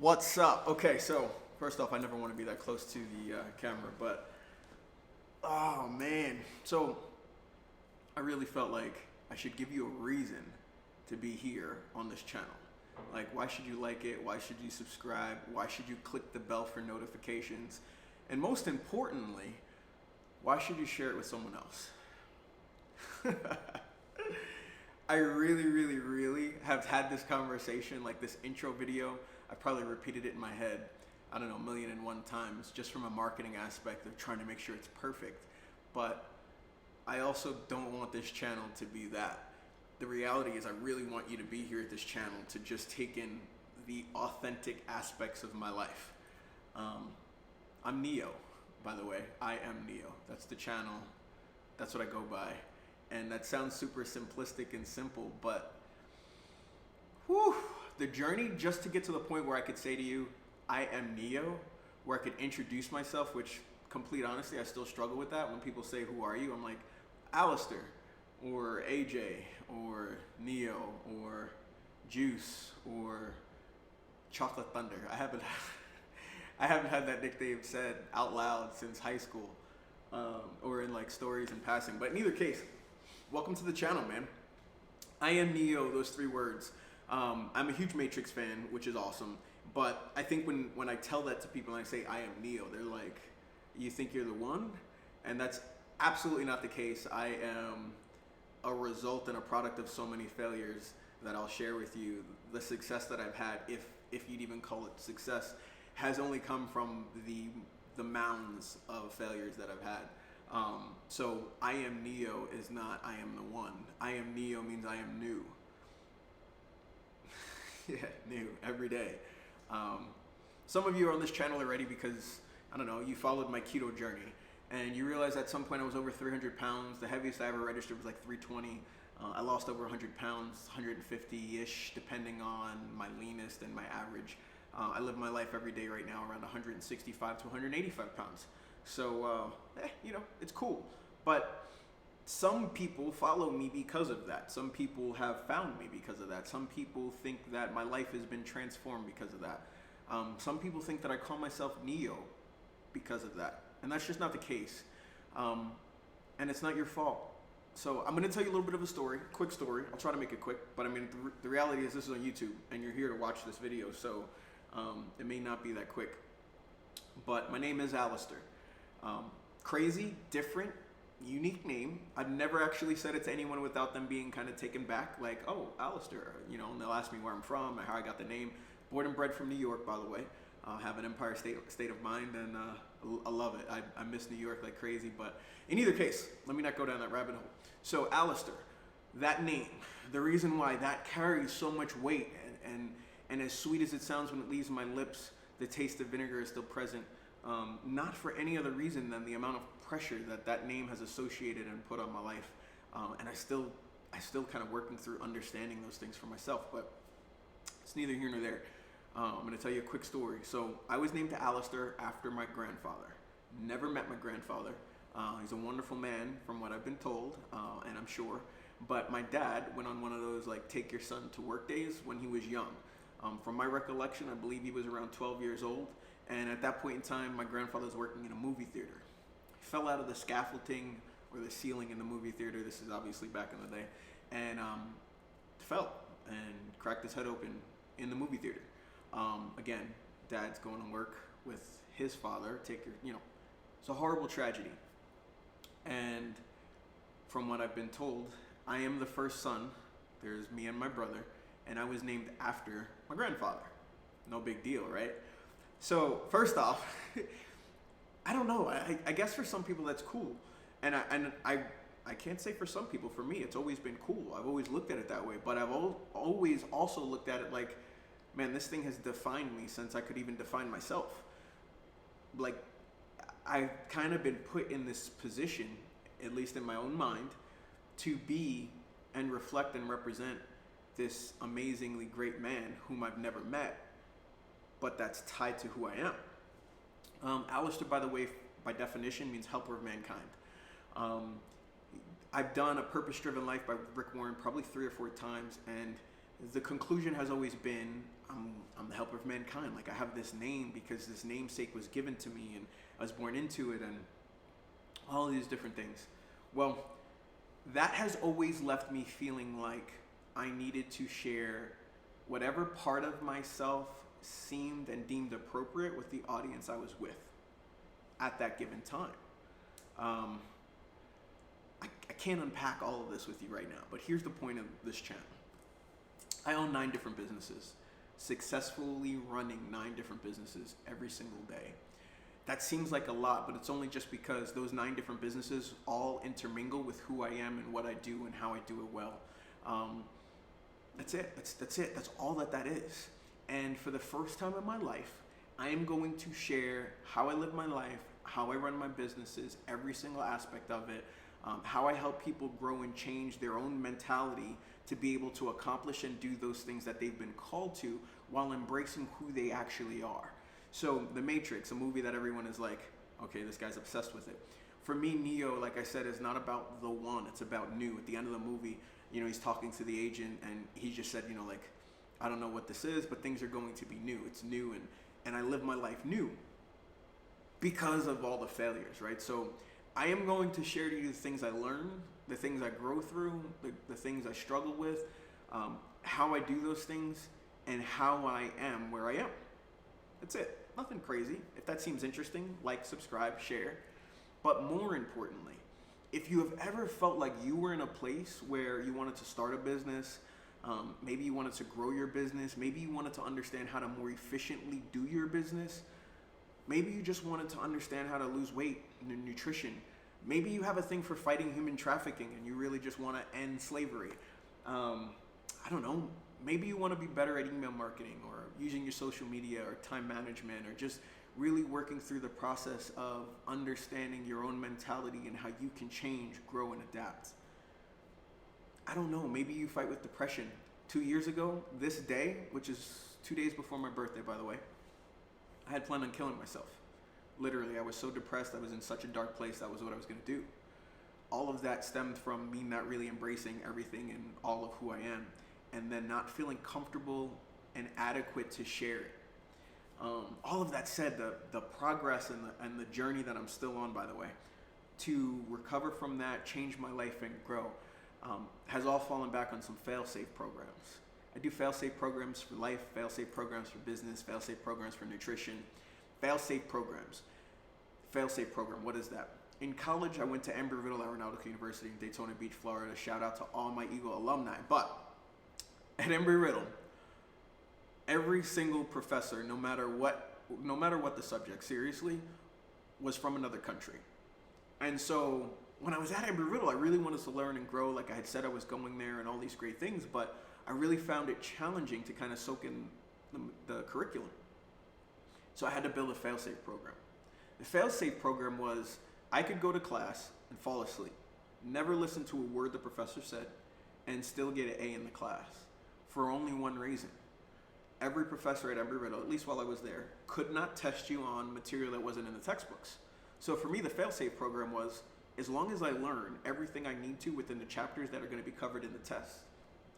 What's up? Okay, so first off, I never want to be that close to the camera, but oh man. So I really felt like I should give you a reason to be here on this channel. Like, why should you like it? Why should you subscribe? Why should you click the bell for notifications? And most importantly, why should you share it with someone else? I really have had this conversation, like this intro video. I probably repeated it in my head, I don't know, 1,000,001 times, just from a marketing aspect of trying to make sure it's perfect. But I also don't want this channel to be that. The reality is I really want you to be here at this channel to just take in the authentic aspects of my life. I'm Neo, by the way. I am Neo. That's the channel. That's what I go by. And that sounds super simplistic and simple, but whew, the journey just to get to the point where I could say to you, I am Neo, where I could introduce myself, which, complete honesty, I still struggle with that. When people say, who are you? I'm like, Alistair, or AJ, or Neo, or Juice, or Chocolate Thunder. I haven't had that nickname said out loud since high school, or in like stories in passing. But in either case, welcome to the channel, man. I am Neo, those three words. I'm a huge Matrix fan, which is awesome. But I think when I tell that to people and I say I am Neo, they're like, you think you're the one? And that's absolutely not the case. I am a result and a product of so many failures that I'll share with you. The success that I've had, if you'd even call it success, has only come from the mounds of failures that I've had. So I am Neo is not I am the one. I am Neo means I am new. Yeah, new every day. Some of you are on this channel already because, I don't know, you followed my keto journey and you realized at some point I was over 300 pounds. The heaviest I ever registered was like 320. I lost over 100 pounds, 150-ish, depending on my leanest and my average. I live my life every day right now around 165 to 185 pounds. So, it's cool. But some people follow me because of that. Some people have found me because of that. Some people think that my life has been transformed because of that. Some people think that I call myself Neo because of that. And that's just not the case. And it's not your fault. So I'm going to tell you a little bit of a story, quick story. I'll try to make it quick. But I mean, the reality is this is on YouTube and you're here to watch this video. So it may not be that quick. But my name is Alistair. Crazy, different, unique name. I've never actually said it to anyone without them being kind of taken back, like, oh, Alistair, and they'll ask me where I'm from and how I got the name. Born and bred from New York, by the way. Have an Empire state of mind, and I love it. I miss New York like crazy, but in either case, let me not go down that rabbit hole. So Alistair, that name, the reason why that carries so much weight, and as sweet as it sounds when it leaves my lips, the taste of vinegar is still present. Not for any other reason than the amount of pressure that name has associated and put on my life. And I still kind of working through understanding those things for myself, but it's neither here nor there. I'm going to tell you a quick story. So I was named Alistair after my grandfather. Never met my grandfather. He's a wonderful man from what I've been told, and I'm sure. But my dad went on one of those like take your son to work days when he was young. From my recollection, I believe he was around 12 years old. And at that point in time, my grandfather was working in a movie theater. He fell out of the scaffolding or the ceiling in the movie theater. This is obviously back in the day. And fell and cracked his head open in the movie theater. Again, dad's going to work with his father. It's a horrible tragedy. And from what I've been told, I am the first son. There's me and my brother. And I was named after my grandfather. No big deal, right? So first off, I don't know. I guess for some people that's cool, and I can't say for some people. For me, it's always been cool. I've always looked at it that way. But I've always also looked at it like, man, this thing has defined me since I could even define myself. Like, I've kind of been put in this position, at least in my own mind, to be and reflect and represent this amazingly great man whom I've never met, but that's tied to who I am. Alistair, by the way, by definition, means helper of mankind. I've done A Purpose-Driven Life by Rick Warren probably 3 or 4 times, and the conclusion has always been, I'm the helper of mankind. Like, I have this name because this namesake was given to me and I was born into it, and all these different things. Well, that has always left me feeling like I needed to share whatever part of myself seemed and deemed appropriate with the audience I was with at that given time. I can't unpack all of this with you right now, but here's the point of this channel. I own 9 different businesses, successfully running 9 different businesses every single day. That seems like a lot, but it's only just because those 9 different businesses all intermingle with who I am and what I do and how I do it well. That's it. That's it. That's all that is. And for the first time in my life, I am going to share how I live my life, how I run my businesses, every single aspect of it, how I help people grow and change their own mentality to be able to accomplish and do those things that they've been called to while embracing who they actually are. So The Matrix, a movie that everyone is like, okay, this guy's obsessed with it. For me, Neo, like I said, is not about the one, it's about new. At the end of the movie, he's talking to the agent and he just said, like, I don't know what this is, but things are going to be new. It's new, and I live my life new because of all the failures, right? So I am going to share to you the things I learn, the things I grow through, the things I struggle with, how I do those things, and how I am where I am. That's it. Nothing crazy. If that seems interesting, like, subscribe, share. But more importantly, if you have ever felt like you were in a place where you wanted to start a business, maybe you wanted to grow your business, maybe you wanted to understand how to more efficiently do your business, maybe you just wanted to understand how to lose weight and nutrition, maybe you have a thing for fighting human trafficking and you really just want to end slavery. I don't know, maybe you want to be better at email marketing or using your social media or time management, or just really working through the process of understanding your own mentality and how you can change, grow, and adapt. I don't know, maybe you fight with depression. 2 years ago, this day, which is 2 days before my birthday, by the way, I had planned on killing myself. Literally, I was so depressed, I was in such a dark place, that was what I was going to do. All of that stemmed from me not really embracing everything and all of who I am, and then not feeling comfortable and adequate to share it. All of that said, the progress and the journey that I'm still on, by the way, to recover from that, change my life, and grow, has all fallen back on some fail-safe programs. I do fail-safe programs for life, fail-safe programs for business, fail-safe programs for nutrition, fail-safe programs. Fail-safe program, what is that? In college, I went to Embry-Riddle Aeronautical University in Daytona Beach, Florida. Shout out to all my Eagle alumni. But at Embry-Riddle, every single professor, no matter what the subject, seriously, was from another country. And so when I was at Embry-Riddle, I really wanted to learn and grow, like I had said I was going there and all these great things, but I really found it challenging to kind of soak in the curriculum. So I had to build a fail-safe program. The fail-safe program was I could go to class and fall asleep, never listen to a word the professor said, and still get an A in the class for only one reason. Every professor at Embry-Riddle, at least while I was there, could not test you on material that wasn't in the textbooks. So for me, the fail-safe program was, as long as I learn everything I need to within the chapters that are going to be covered in the test,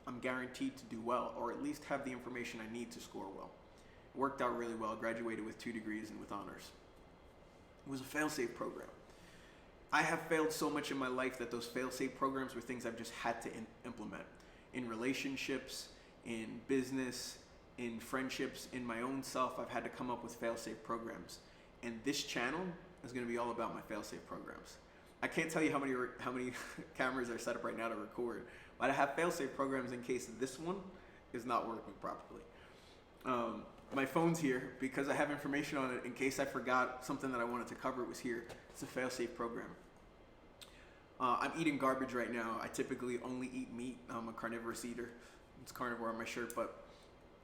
I'm guaranteed to do well, or at least have the information I need to score well. It worked out really well. Graduated with 2 degrees and with honors. It was a fail-safe program. I have failed so much in my life that those fail-safe programs were things I've just had to implement. In relationships, in business, in friendships, in my own self, I've had to come up with fail-safe programs. And this channel is going to be all about my fail-safe programs. I can't tell you how many cameras are set up right now to record, but I have fail-safe programs in case this one is not working properly. My phone's here because I have information on it in case I forgot something that I wanted to cover. It was here. It's a fail-safe program. I'm eating garbage right now. I typically only eat meat. I'm a carnivorous eater. It's carnivore on my shirt, but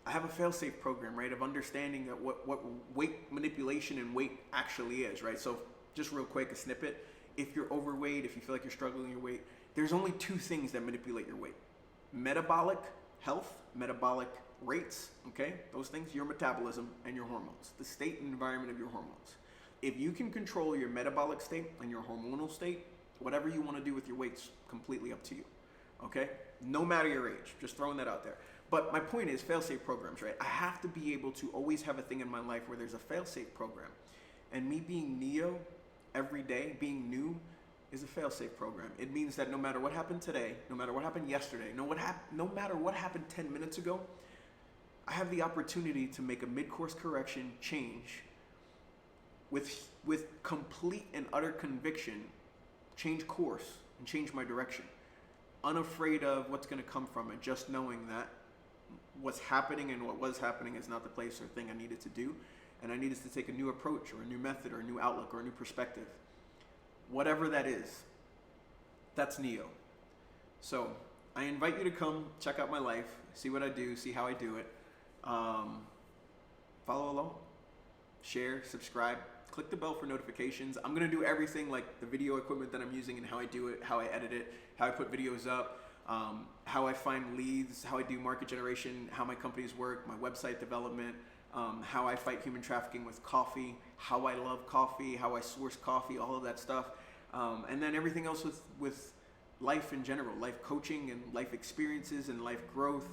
I have a fail-safe program, right, of understanding that what weight manipulation and weight actually is, right? So just real quick, a snippet. If you're overweight, if you feel like you're struggling with your weight, there's only 2 things that manipulate your weight. Metabolic health, metabolic rates, okay? Those things, your metabolism and your hormones, the state and environment of your hormones. If you can control your metabolic state and your hormonal state, whatever you want to do with your weight's completely up to you, okay? No matter your age, just throwing that out there. But my point is fail-safe programs, right? I have to be able to always have a thing in my life where there's a fail-safe program. And me being Neo every day, being new, is a fail-safe program. It means that no matter what happened today, no matter what happened yesterday, no matter what happened 10 minutes ago, I have the opportunity to make a mid-course correction change with complete and utter conviction, change course and change my direction. Unafraid of what's going to come from it, just knowing that what's happening and what was happening is not the place or thing I needed to do, and I needed to take a new approach or a new method or a new outlook or a new perspective. Whatever that is, that's Neo. So I invite you to come check out my life, see what I do, see how I do it. Follow along, share, subscribe, click the bell for notifications. I'm gonna do everything, like the video equipment that I'm using and how I do it, how I edit it, how I put videos up, how I find leads, how I do market generation, how my companies work, my website development, how I fight human trafficking with coffee, how I love coffee, how I source coffee, all of that stuff. And then everything else with life in general, life coaching and life experiences and life growth,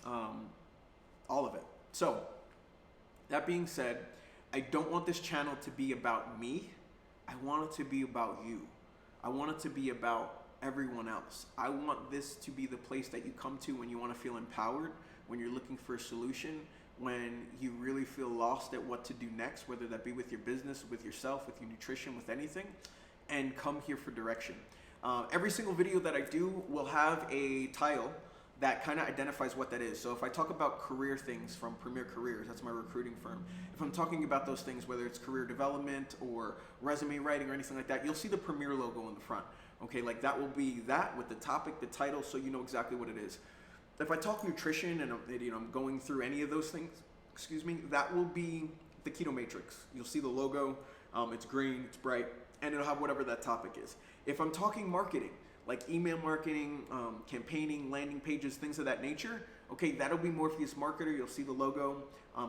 all of it. So that being said, I don't want this channel to be about me. I want it to be about you. I want it to be about everyone else. I want this to be the place that you come to when you want to feel empowered, when you're looking for a solution, when you really feel lost at what to do next, whether that be with your business, with yourself, with your nutrition, with anything, and come here for direction. Every single video that I do will have a title that kind of identifies what that is. So if I talk about career things from Premier Careers, that's my recruiting firm. If I'm talking about those things, whether it's career development or resume writing or anything like that, you'll see the Premier logo in the front. Okay, like that will be that with the topic, the title, so you know exactly what it is. If I talk nutrition and I'm going through any of those things, that will be the Keto Matrix. You'll see the logo, it's green, it's bright, and it'll have whatever that topic is. If I'm talking marketing, like email marketing, campaigning, landing pages, things of that nature, okay, that'll be Morpheus Marketer. You'll see the logo,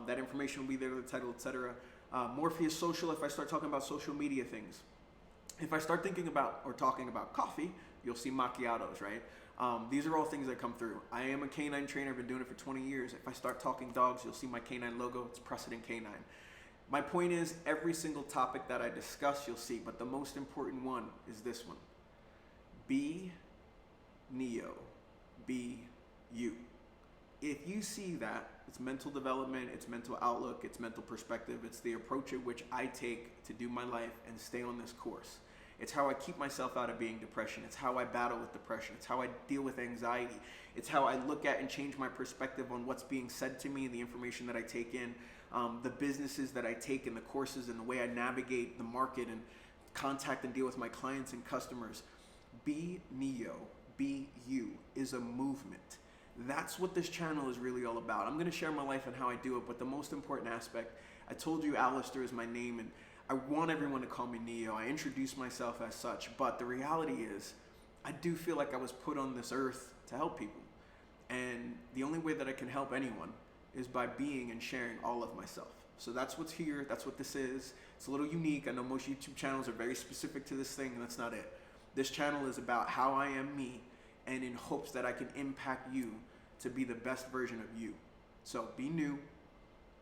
that information will be there, the title, etc. Morpheus Social, if I start talking about social media things. If I start thinking about or talking about coffee, you'll see macchiatos, right? These are all things that come through. I am a canine trainer. I've been doing it for 20 years. If I start talking dogs, you'll see my canine logo. It's Precedent Canine. My point is, every single topic that I discuss, you'll see, but the most important one is this one. Be Neo. Be you. If you see that, it's mental development, it's mental outlook, it's mental perspective, it's the approach at which I take to do my life and stay on this course. It's how I keep myself out of being depression. It's how I battle with depression. It's how I deal with anxiety. It's how I look at and change my perspective on what's being said to me and the information that I take in, the businesses that I take and the courses and the way I navigate the market and contact and deal with my clients and customers. Be Neo, be you is a movement. That's what this channel is really all about. I'm going to share my life and how I do it, but the most important aspect, I told you Alistair is my name, and I want everyone to call me Neo. I introduce myself as such, but the reality is, I do feel like I was put on this earth to help people. And the only way that I can help anyone is by being and sharing all of myself. So that's what's here, that's what this is. It's a little unique. I know most YouTube channels are very specific to this thing, and that's not it. This channel is about how I am me, and in hopes that I can impact you to be the best version of you. So be new,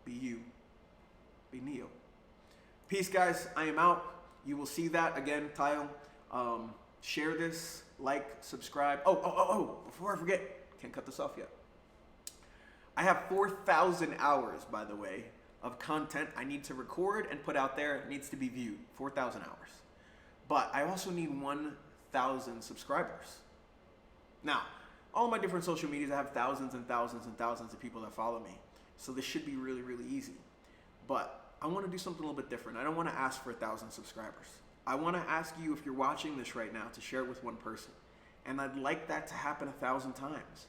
be you, be Neo. Peace, guys. I am out. You will see that again, Tile. Share this, like, subscribe. Oh, before I forget, can't cut this off yet. I have 4,000 hours, by the way, of content I need to record and put out there. It needs to be viewed, 4,000 hours. But I also need 1,000 subscribers. Now, all my different social medias, I have thousands and thousands and thousands of people that follow me. So this should be really, really easy. But I want to do something a little bit different. I don't want to ask for 1,000 subscribers. I want to ask you, if you're watching this right now, to share it with one person. And I'd like that to happen 1,000 times.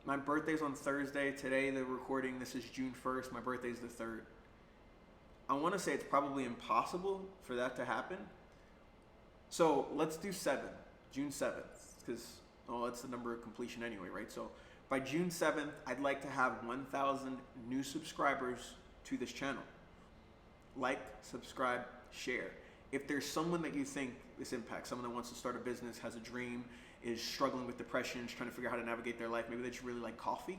My birthday's on Thursday. Today, the recording, this is June 1st. My birthday's the 3rd. I want to say it's probably impossible for that to happen. So let's do June 7th, because that's the number of completion anyway, right? So by June 7th, I'd like to have 1,000 new subscribers to this channel. Like, subscribe, share. If there's someone that you think this impacts, someone that wants to start a business, has a dream, is struggling with depression, is trying to figure out how to navigate their life. Maybe they just really like coffee.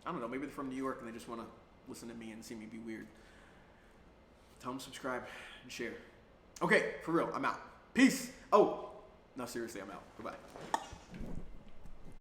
I don't know. Maybe they're from New York and they just want to listen to me and see me be weird. Tell them subscribe and share. Okay, for real, I'm out. Peace. Oh, no, seriously, I'm out. Goodbye.